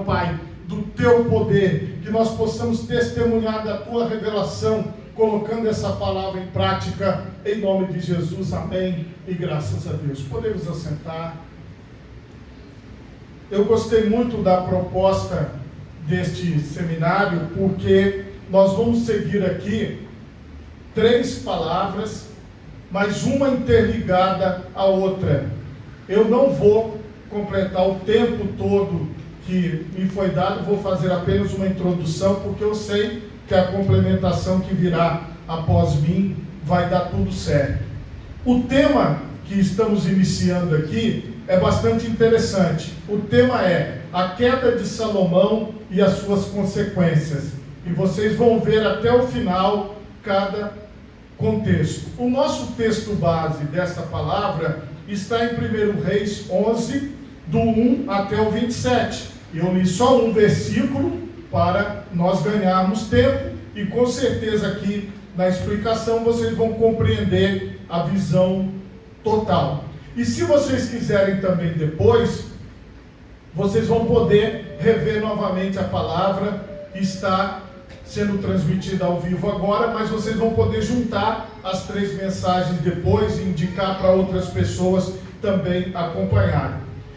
Pai, do Teu poder, que nós possamos testemunhar da Tua revelação, colocando essa palavra em prática, em nome de Jesus, amém, e graças a Deus. Podemos assentar. Eu gostei muito da proposta deste seminário, porque nós vamos seguir aqui 3 palavras, mas uma interligada à outra. Eu não vou completar o tempo todo que me foi dado, vou fazer apenas uma introdução, porque eu sei que a complementação que virá após mim vai dar tudo certo. O tema que estamos iniciando aqui é bastante interessante. O tema é a queda de Salomão e as suas consequências. E vocês vão ver até o final cada contexto. O nosso texto base dessa palavra está em 1 Reis 11, do 1 até o 27. Eu li só um versículo para nós ganharmos tempo, e com certeza aqui na explicação vocês vão compreender a visão total. E se vocês quiserem também depois, vocês vão poder rever novamente a palavra, que está sendo transmitida ao vivo agora, mas vocês vão poder juntar as 3 mensagens depois e indicar para outras pessoas também acompanharem.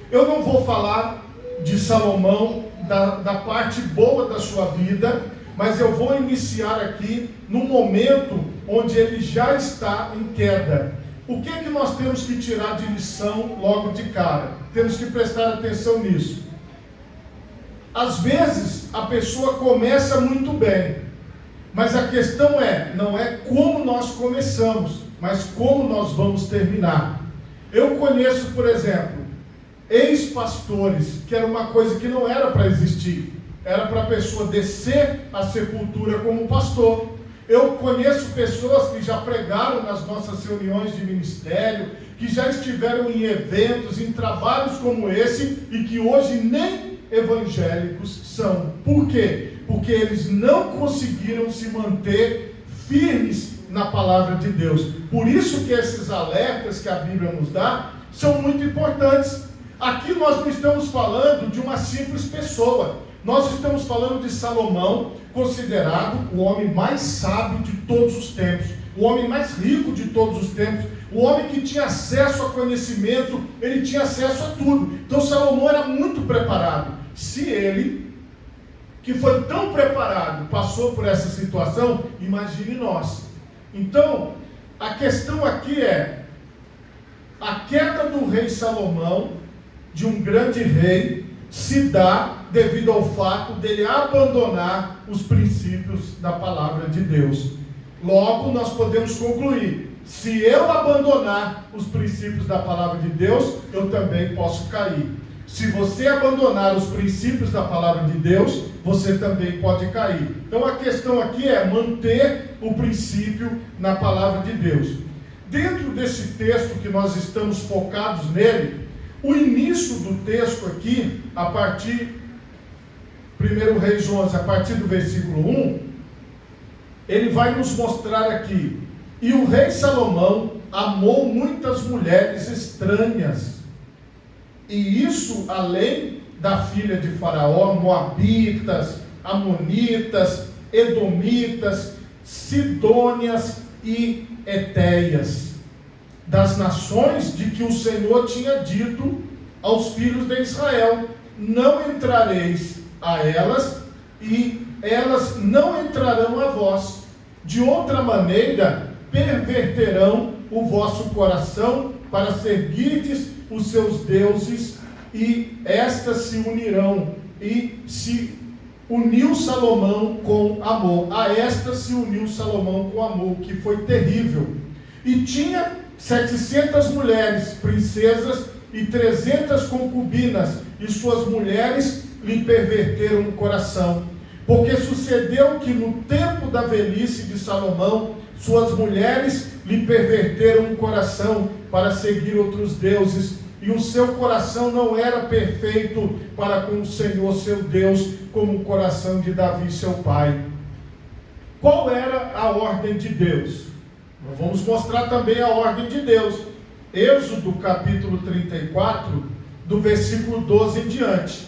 Eu não vou falar de Salomão, da parte boa da sua vida, mas eu vou iniciar aqui no momento onde ele já está em queda. O que é que nós temos que tirar de lição logo de cara? Temos que prestar atenção nisso. Às vezes a pessoa começa muito bem, mas a questão não é como nós começamos, mas como nós vamos terminar. Eu conheço, por exemplo, ex-pastores, que era uma coisa que não era para existir, era para a pessoa descer à sepultura como pastor. Eu conheço pessoas que já pregaram nas nossas reuniões de ministério, que já estiveram em eventos, em trabalhos como esse, e que hoje nem evangélicos são. Por quê? Porque eles não conseguiram se manter firmes na palavra de Deus. Por isso que esses alertas que a Bíblia nos dá são muito importantes. Aqui nós não estamos falando de uma simples pessoa. Nós estamos falando de Salomão, considerado o homem mais sábio de todos os tempos, o homem mais rico de todos os tempos, o homem que tinha acesso a conhecimento, ele tinha acesso a tudo. Então Salomão era muito preparado. Se ele, que foi tão preparado, passou por essa situação, imagine nós. Então, a questão aqui é a queda do rei Salomão, de um grande rei, se dá devido ao fato dele abandonar os princípios da palavra de Deus. Logo, nós podemos concluir: se eu abandonar os princípios da palavra de Deus, eu também posso cair. Se você abandonar os princípios da palavra de Deus, você também pode cair. Então a questão aqui é manter o princípio na palavra de Deus. Dentro desse texto que nós estamos focados nele, o início do texto aqui, a partir 1 Reis 11, a partir do versículo 1, ele vai nos mostrar aqui: e o rei Salomão amou muitas mulheres estranhas, e isso além da filha de Faraó, moabitas, amonitas, edomitas, sidônias e etéias, das nações de que o Senhor tinha dito aos filhos de Israel: não entrareis a elas, e elas não entrarão a vós. De outra maneira, perverterão o vosso coração para seguirdes os seus deuses, e estas se unirão. E se uniu Salomão com amor. A estas se uniu Salomão com amor, que foi terrível. E tinha 700 mulheres, princesas, e 300 concubinas, e suas mulheres lhe perverteram o coração. Porque sucedeu que no tempo da velhice de Salomão, suas mulheres lhe perverteram o coração para seguir outros deuses, e o seu coração não era perfeito para com o Senhor seu Deus, como o coração de Davi seu pai. Qual era a ordem de Deus? Nós vamos mostrar também a ordem de Deus. Êxodo capítulo 34, do versículo 12 em diante.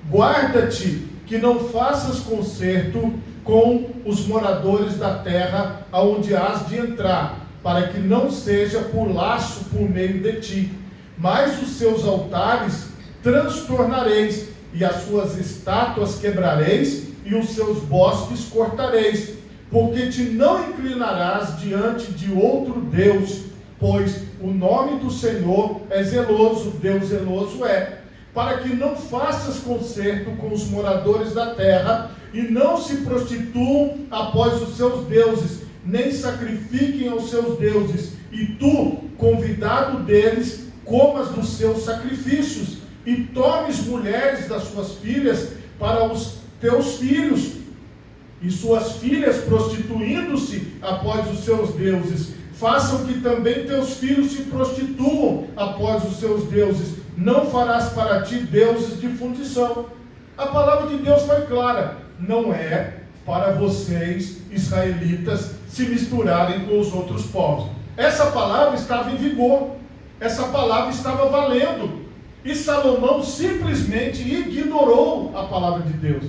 guarda-te que não faças concerto com os moradores da terra aonde has de entrar, para que não seja por laço por meio de ti. Mas os seus altares transtornareis, e as suas estátuas quebrareis, e os seus bosques cortareis, porque te não inclinarás diante de outro Deus, pois o nome do Senhor é zeloso, Deus zeloso é, para que não faças concerto com os moradores da terra, e não se prostituam após os seus deuses, nem sacrifiquem aos seus deuses, e tu, convidado deles, comas dos seus sacrifícios, e tomes mulheres das suas filhas para os teus filhos, e suas filhas prostituindo-se após os seus deuses. Façam que também teus filhos se prostituam após os seus deuses. Não farás para ti deuses de fundição. A palavra de Deus foi clara. Não é para vocês, israelitas, se misturarem com os outros povos. Essa palavra estava em vigor. Essa palavra estava valendo. E Salomão simplesmente ignorou a palavra de Deus.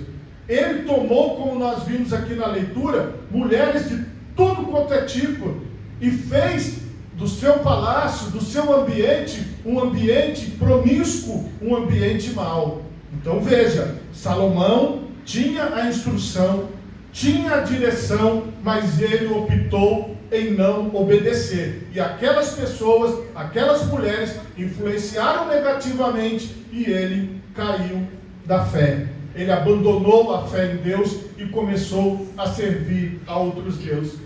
Ele tomou, como nós vimos aqui na leitura, mulheres de tudo quanto é tipo, e fez do seu palácio, do seu ambiente, um ambiente promíscuo, um ambiente mau. Então veja, Salomão tinha a instrução, tinha a direção, mas ele optou em não obedecer. E aquelas pessoas, aquelas mulheres, influenciaram negativamente e ele caiu da fé. Ele abandonou a fé em Deus e começou a servir a outros deuses.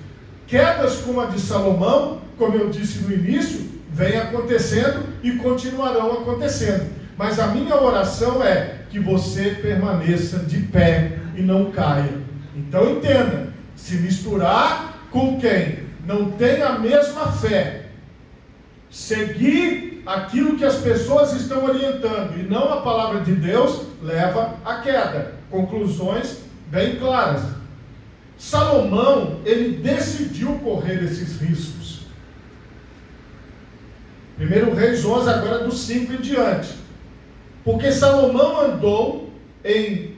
Quedas como a de Salomão, como eu disse no início, vem acontecendo e continuarão acontecendo. Mas a minha oração é que você permaneça de pé e não caia. Então entenda, se misturar com quem não tem a mesma fé, seguir aquilo que as pessoas estão orientando e não a palavra de Deus, leva à queda. Conclusões bem claras. Salomão, ele decidiu correr esses riscos. 1 Reis 11, agora do 5 em diante. Porque Salomão andou em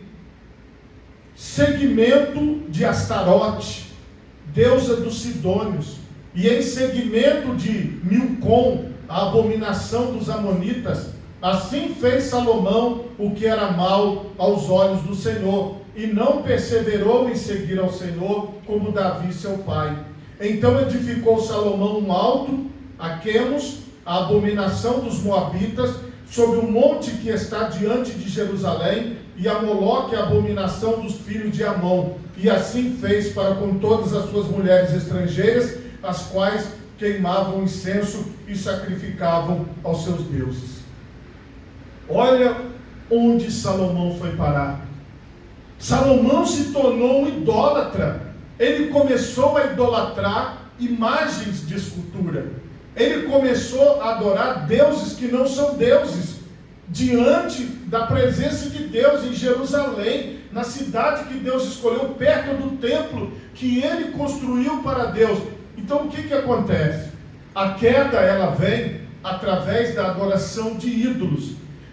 seguimento de Astarote, deusa dos Sidônios, e em seguimento de Milcom, a abominação dos amonitas. Assim fez Salomão o que era mal aos olhos do Senhor, e não perseverou em seguir ao Senhor como Davi seu pai. Então edificou Salomão um alto a Quemos, a abominação dos moabitas, sobre o monte que está diante de Jerusalém, e a Moloque, a abominação dos filhos de Amon. E assim fez para com todas as suas mulheres estrangeiras, as quais queimavam incenso e sacrificavam aos seus deuses. Olha onde Salomão foi parar. Salomão se tornou um idólatra. Ele começou a idolatrar imagens de escultura. Ele começou a adorar deuses que não são deuses, diante da presença de Deus em Jerusalém, na cidade que Deus escolheu, perto do templo que ele construiu para Deus. Então o que acontece? A queda, ela vem através da adoração de ídolos.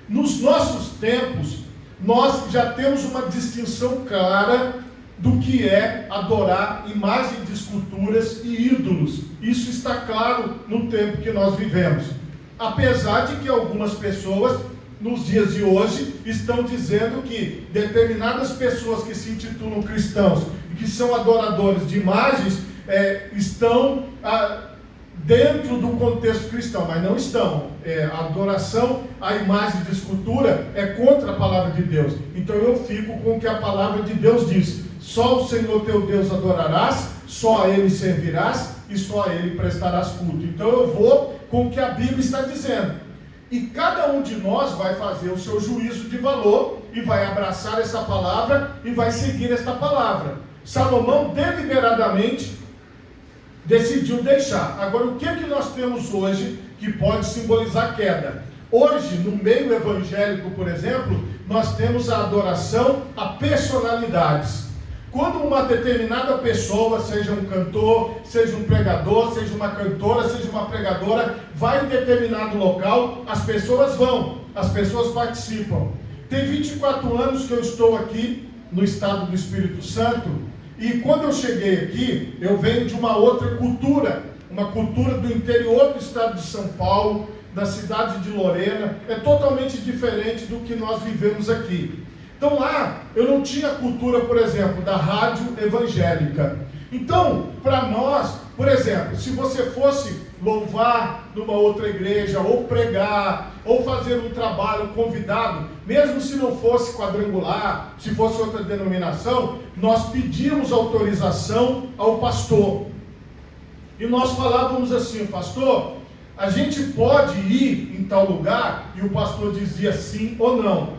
Nos nossos tempos, nós já temos uma distinção clara do que é adorar imagens de esculturas e ídolos. Isso está claro no tempo que nós vivemos. Apesar de que algumas pessoas, nos dias de hoje, estão dizendo que determinadas pessoas que se intitulam cristãos e que são adoradores de imagens, estão dentro do contexto cristão, mas não estão. A adoração à imagem de escultura é contra a palavra de Deus. Então eu fico com o que a palavra de Deus diz: só o Senhor teu Deus adorarás, só a Ele servirás e só a Ele prestarás culto. Então eu vou com o que a Bíblia está dizendo. E cada um de nós vai fazer o seu juízo de valor e vai abraçar essa palavra e vai seguir esta palavra. Salomão deliberadamente decidiu deixar. Agora, o que nós temos hoje que pode simbolizar queda? Hoje, no meio evangélico, por exemplo, nós temos a adoração a personalidades. Quando uma determinada pessoa, seja um cantor, seja um pregador, seja uma cantora, seja uma pregadora, vai em determinado local, as pessoas vão, as pessoas participam. Tem 24 anos que eu estou aqui no estado do Espírito Santo, e quando eu cheguei aqui, eu venho de uma outra cultura, uma cultura do interior do estado de São Paulo, da cidade de Lorena. É totalmente diferente do que nós vivemos aqui. Então lá, eu não tinha cultura, por exemplo, da rádio evangélica. Então, para nós, por exemplo, se você fosse louvar numa outra igreja, ou pregar, ou fazer um trabalho convidado, mesmo se não fosse quadrangular, se fosse outra denominação, nós pedíamos autorização ao pastor. E nós falávamos assim: pastor, a gente pode ir em tal lugar? E o pastor dizia sim ou não.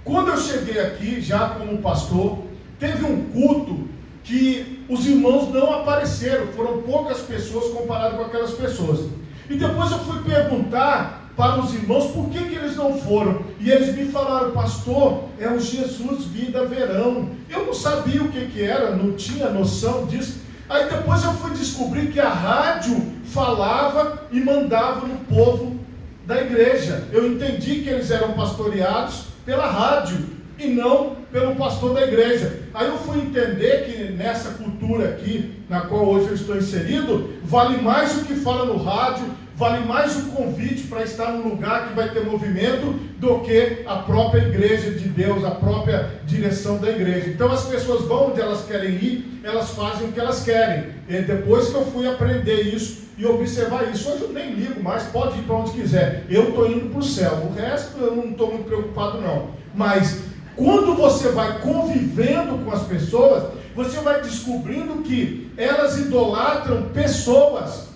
Quando eu cheguei aqui, já como pastor, teve um culto que os irmãos não apareceram, foram poucas pessoas comparado com aquelas pessoas. E depois eu fui perguntar para os irmãos por que eles não foram. E eles me falaram: pastor, é o Jesus Vida Verão. Eu não sabia o que era, não tinha noção disso. Aí depois eu fui descobrir que a rádio falava e mandava no povo da igreja. Eu entendi que eles eram pastoreados pela rádio e não pelo pastor da igreja. Aí eu fui entender que nessa cultura aqui, na qual hoje eu estou inserido, vale mais o que fala no rádio, vale mais o convite para estar num lugar que vai ter movimento do que a própria igreja de Deus, a própria direção da igreja. Então as pessoas vão onde elas querem ir, elas fazem o que elas querem. E depois que eu fui aprender isso e observar isso, hoje eu nem ligo mais, pode ir para onde quiser, eu estou indo para o céu. O resto eu não estou muito preocupado não. Mas quando você vai convivendo com as pessoas, você vai descobrindo que elas idolatram pessoas,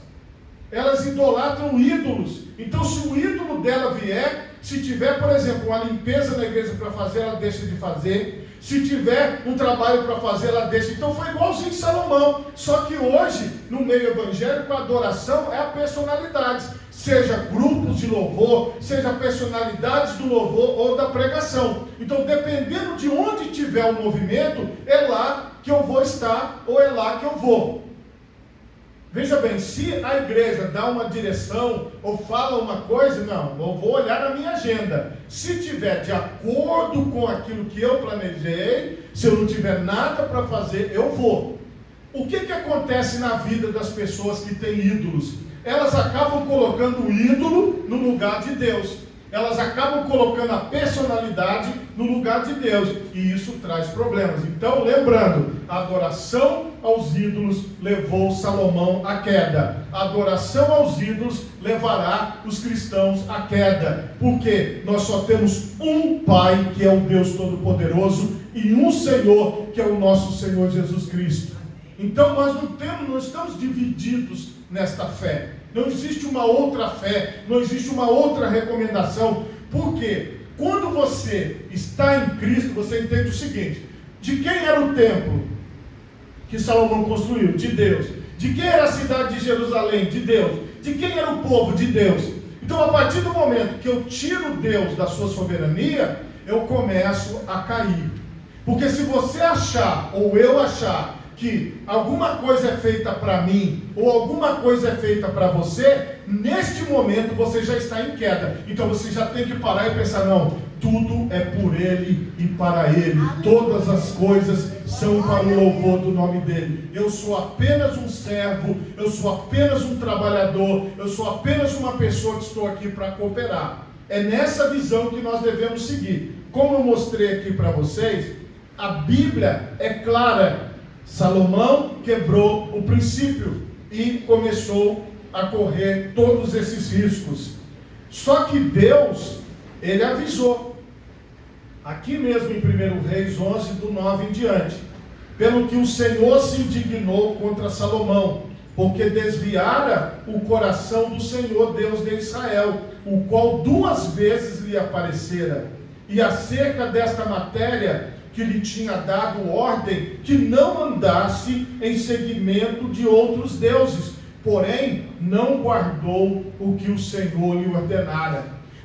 elas idolatram ídolos. Então se o ídolo dela vier, se tiver, por exemplo, uma limpeza na igreja para fazer, ela deixa de fazer. Se tiver um trabalho para fazer, ela deixa. Então foi igualzinho Salomão. Só que hoje, no meio evangélico, a adoração é a personalidade. Seja grupos de louvor, seja personalidades do louvor ou da pregação. Então, dependendo de onde tiver o movimento, é lá que eu vou estar ou é lá que eu vou. Veja bem, se a igreja dá uma direção ou fala uma coisa, não, eu vou olhar na minha agenda. Se tiver de acordo com aquilo que eu planejei, se eu não tiver nada para fazer, eu vou. O que acontece na vida das pessoas que têm ídolos? Elas acabam colocando o ídolo no lugar de Deus. Elas acabam colocando a personalidade no lugar de Deus. E isso traz problemas. Então, lembrando, a adoração aos ídolos levou Salomão à queda. A adoração aos ídolos levará os cristãos à queda. Porque nós só temos um Pai, que é o Deus Todo-Poderoso, e um Senhor, que é o nosso Senhor Jesus Cristo. Então, nós não estamos divididos nesta fé. Não existe uma outra fé, não existe uma outra recomendação. Porque quando você está em Cristo, você entende o seguinte: de quem era o templo que Salomão construiu? De Deus. De quem era a cidade de Jerusalém? De Deus. De quem era o povo? De Deus. Então, a partir do momento que eu tiro Deus da sua soberania, eu começo a cair. Porque se você achar, ou eu achar, que alguma coisa é feita para mim, ou alguma coisa é feita para você, neste momento você já está em queda. Então você já tem que parar e pensar: não, tudo é por Ele e para Ele. Todas as coisas são para o louvor do nome dEle. Eu sou apenas um servo, eu sou apenas um trabalhador, eu sou apenas uma pessoa que estou aqui para cooperar. É nessa visão que nós devemos seguir. Como eu mostrei aqui para vocês, a Bíblia é clara. Salomão quebrou o princípio e começou a correr todos esses riscos. Só que Deus, Ele avisou. Aqui mesmo em 1 Reis 11, do 9 em diante. Pelo que o Senhor se indignou contra Salomão, porque desviara o coração do Senhor Deus de Israel, o qual 2 vezes lhe aparecera. E acerca desta matéria, que lhe tinha dado ordem que não andasse em seguimento de outros deuses, porém não guardou o que o Senhor lhe ordenara.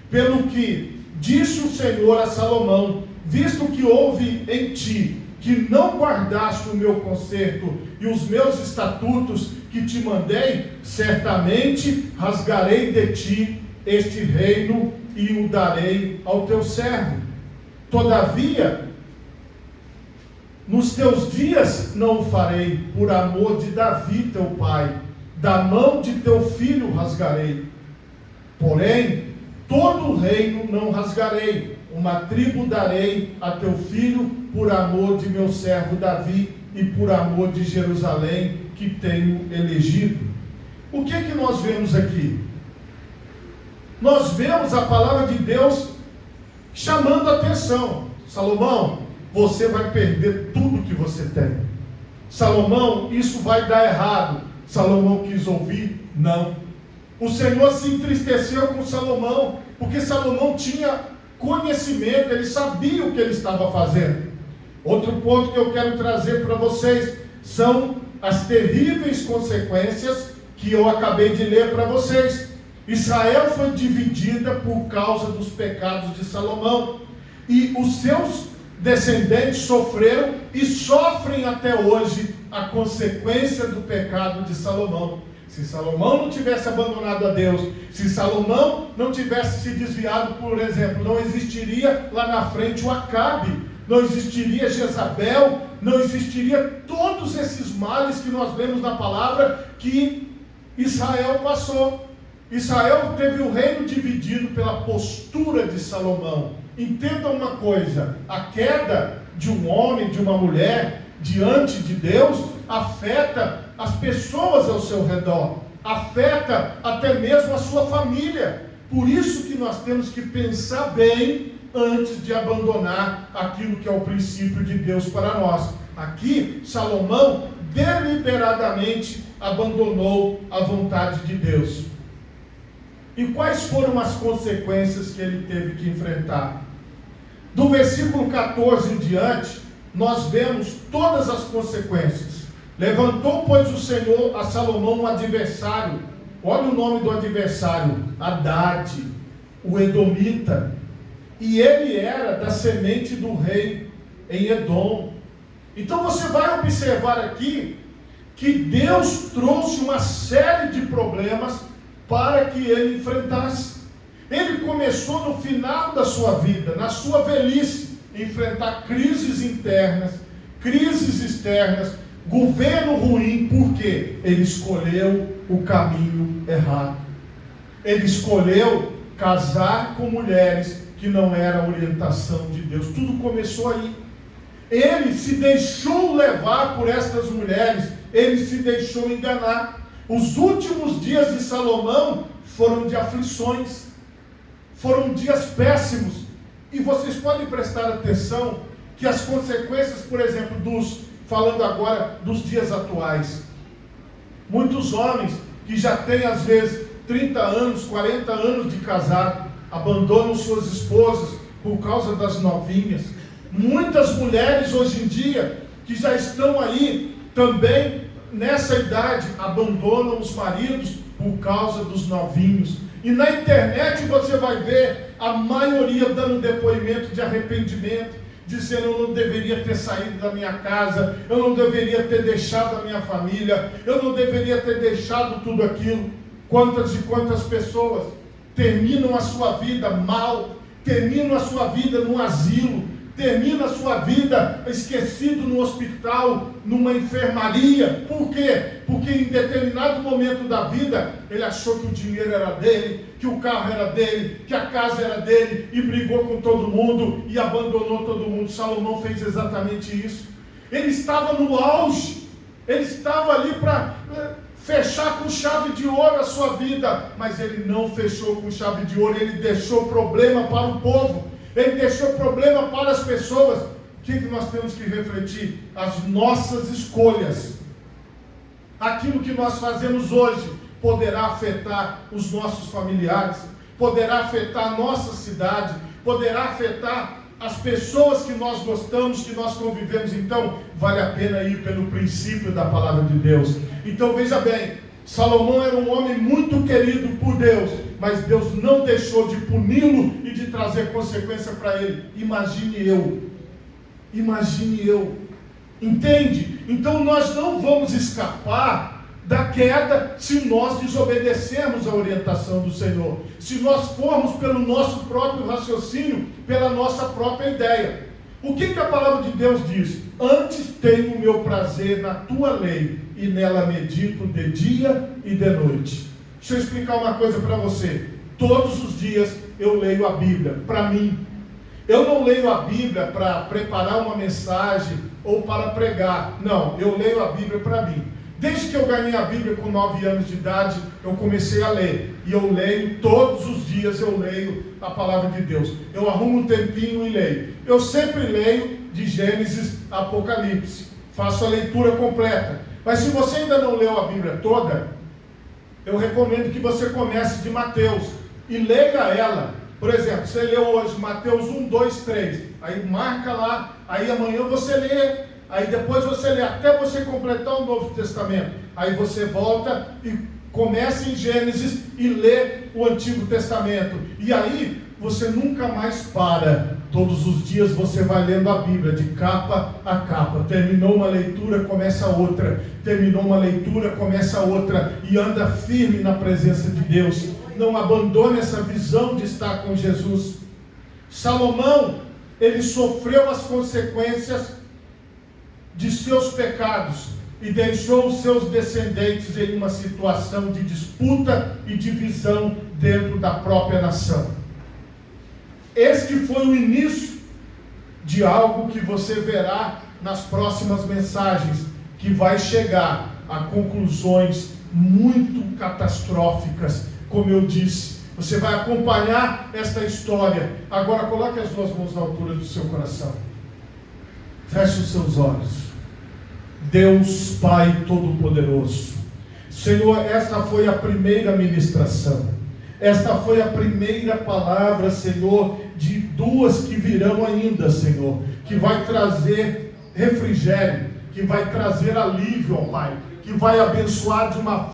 Pelo que disse o Senhor a Salomão: visto que houve em ti que não guardaste o meu concerto e os meus estatutos que te mandei, certamente rasgarei de ti este reino e o darei ao teu servo. Todavia, nos teus dias não o farei, por amor de Davi teu pai, da mão de teu filho rasgarei. Porém, todo o reino não rasgarei, uma tribo darei a teu filho, por amor de meu servo Davi e por amor de Jerusalém, que tenho elegido. O que nós vemos aqui? Nós vemos a palavra de Deus chamando a atenção. Salomão, você vai perder tudo que você tem. Salomão, isso vai dar errado. Salomão quis ouvir? Não. O Senhor se entristeceu com Salomão, porque Salomão tinha conhecimento, ele sabia o que ele estava fazendo. Outro ponto que eu quero trazer para vocês são as terríveis consequências que eu acabei de ler para vocês. Israel foi dividida por causa dos pecados de Salomão, e os seus descendentes sofreram e sofrem até hoje a consequência do pecado de Salomão. Se Salomão não tivesse abandonado a Deus, se Salomão não tivesse se desviado, por exemplo, não existiria lá na frente o Acabe, não existiria Jezabel, não existiria todos esses males que nós lemos na palavra que Israel passou. Israel teve o reino dividido pela postura de Salomão. Entenda uma coisa: a queda de um homem, de uma mulher diante de Deus afeta as pessoas ao seu redor, afeta até mesmo a sua família. Por isso que nós temos que pensar bem antes de abandonar aquilo que é o princípio de Deus para nós. Aqui, Salomão deliberadamente abandonou a vontade de Deus. E quais foram as consequências que ele teve que enfrentar? Do versículo 14 em diante, nós vemos todas as consequências. Levantou, pois, o Senhor a Salomão um adversário. Olha o nome do adversário: Hadad, o Edomita. E ele era da semente do rei em Edom. Então você vai observar aqui que Deus trouxe uma série de problemas para que ele enfrentasse. Ele começou no final da sua vida, na sua velhice, enfrentar crises internas, crises externas, governo ruim, porque ele escolheu o caminho errado. Ele escolheu casar com mulheres que não era a orientação de Deus. Tudo começou aí. Ele se deixou levar por estas mulheres, ele se deixou enganar. Os últimos dias de Salomão foram de aflições, foram dias péssimos. E vocês podem prestar atenção que as consequências, por exemplo, falando agora dos dias atuais, muitos homens que já têm às vezes 30 anos, 40 anos de casado, abandonam suas esposas por causa das novinhas. Muitas mulheres hoje em dia que já estão aí também nessa idade abandonam os maridos por causa dos novinhos. E na internet você vai ver a maioria dando depoimento de arrependimento, dizendo: eu não deveria ter saído da minha casa, eu não deveria ter deixado a minha família, eu não deveria ter deixado tudo aquilo. Quantas e quantas pessoas terminam a sua vida mal, terminam a sua vida no asilo, termina a sua vida esquecido no hospital, numa enfermaria. Por quê? Porque em determinado momento da vida, ele achou que o dinheiro era dele, que o carro era dele, que a casa era dele, e brigou com todo mundo, e abandonou todo mundo. Salomão fez exatamente isso. Ele estava no auge, ele estava ali para fechar com chave de ouro a sua vida, mas ele não fechou com chave de ouro, ele deixou problema para o povo. Ele deixou problema para as pessoas. O que nós temos que refletir? As nossas escolhas. Aquilo que nós fazemos hoje poderá afetar os nossos familiares, poderá afetar a nossa cidade, poderá afetar as pessoas que nós gostamos, que nós convivemos. Então, vale a pena ir pelo princípio da palavra de Deus. Então, veja bem, Salomão era um homem muito querido por Deus, mas Deus não deixou de puni-lo e de trazer consequência para ele. Imagine eu, entende? Então nós não vamos escapar da queda se nós desobedecermos a orientação do Senhor, se nós formos pelo nosso próprio raciocínio, pela nossa própria ideia. O que a palavra de Deus diz? Antes tenho o meu prazer na tua lei, e nela medito de dia e de noite. Deixa eu explicar uma coisa para você. Todos os dias eu leio a Bíblia, para mim. Eu não leio a Bíblia para preparar uma mensagem ou para pregar. Não, eu leio a Bíblia para mim. Desde que eu ganhei a Bíblia com 9 anos de idade, eu comecei a ler. E eu leio, todos os dias eu leio a palavra de Deus. Eu arrumo um tempinho e leio. Eu sempre leio de Gênesis a Apocalipse. Faço a leitura completa. Mas se você ainda não leu a Bíblia toda, eu recomendo que você comece de Mateus e leia ela. Por exemplo, você leu hoje Mateus 1, 2, 3. Aí marca lá, aí amanhã você lê. Aí depois você lê até você completar o Novo Testamento. Aí você volta e começa em Gênesis e lê o Antigo Testamento. E aí você nunca mais para. Todos os dias você vai lendo a Bíblia de capa a capa. Terminou uma leitura, começa outra. Terminou uma leitura, começa outra. E anda firme na presença de Deus. Não abandone essa visão de estar com Jesus. Salomão, ele sofreu as consequências de seus pecados e deixou os seus descendentes em uma situação de disputa e divisão dentro da própria nação. Esse que foi o início de algo que você verá nas próximas mensagens, que vai chegar a conclusões muito catastróficas, como eu disse. Você vai acompanhar esta história. Agora coloque as duas mãos na altura do seu coração. Feche os seus olhos. Deus Pai Todo-Poderoso, Senhor, esta foi a primeira ministração, esta foi a primeira palavra, Senhor, de duas que virão ainda, Senhor, que vai trazer refrigério, que vai trazer alívio, ó Pai, que vai abençoar de uma